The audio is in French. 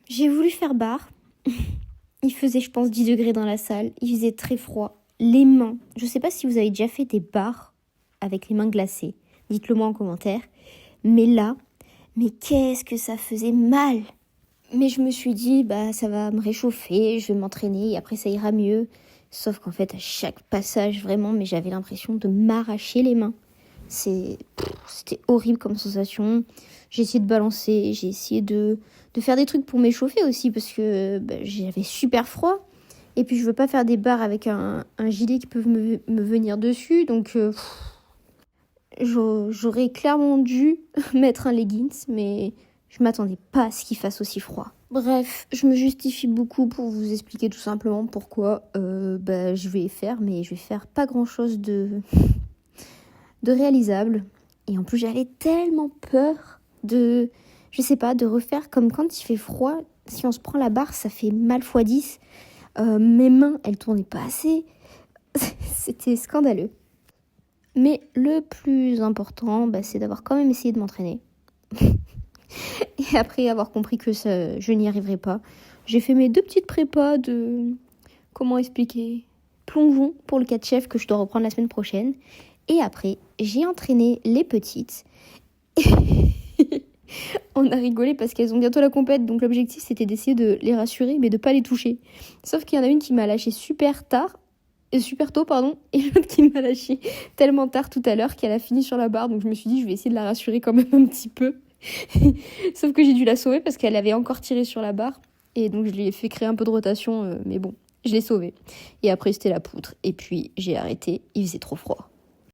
J'ai voulu faire barre. Il faisait, je pense, 10 degrés dans la salle. Il faisait très froid. Les mains. Je sais pas si vous avez déjà fait des barres avec les mains glacées. Dites-le moi en commentaire. Mais là, mais qu'est-ce que ça faisait mal! Mais je me suis dit, ça va me réchauffer, je vais m'entraîner et après ça ira mieux. Sauf qu'en fait, à chaque passage, vraiment, mais j'avais l'impression de m'arracher les mains. C'était horrible comme sensation. J'ai essayé de balancer, j'ai essayé de faire des trucs pour m'échauffer aussi parce que j'avais super froid. Et puis je veux pas faire des barres avec un gilet qui peut me venir dessus. Donc j'aurais clairement dû mettre un leggings, mais je m'attendais pas à ce qu'il fasse aussi froid. Bref, je me justifie beaucoup pour vous expliquer tout simplement pourquoi je vais faire, mais je vais faire pas grand chose de réalisable. Et en plus, j'avais tellement peur de refaire comme quand il fait froid. Si on se prend la barre, ça fait mal fois 10. Mes mains, elles tournaient pas assez. C'était scandaleux. Mais le plus important, c'est d'avoir quand même essayé de m'entraîner. Et après avoir compris que je n'y arriverais pas, j'ai fait mes 2 petites prépas de... Comment expliquer ? Plongeon pour le 4 chef que je dois reprendre la semaine prochaine. Et après, j'ai entraîné les petites. On a rigolé parce qu'elles ont bientôt la compète. Donc l'objectif, c'était d'essayer de les rassurer, mais de pas les toucher. Sauf qu'il y en a une qui m'a lâché super tôt, et l'autre qui m'a lâché tellement tard tout à l'heure qu'elle a fini sur la barre. Donc je me suis dit, je vais essayer de la rassurer quand même un petit peu. Sauf que j'ai dû la sauver parce qu'elle avait encore tiré sur la barre. Et donc je lui ai fait créer un peu de rotation, mais bon, je l'ai sauvée. Et après, c'était la poutre. Et puis, j'ai arrêté, il faisait trop froid.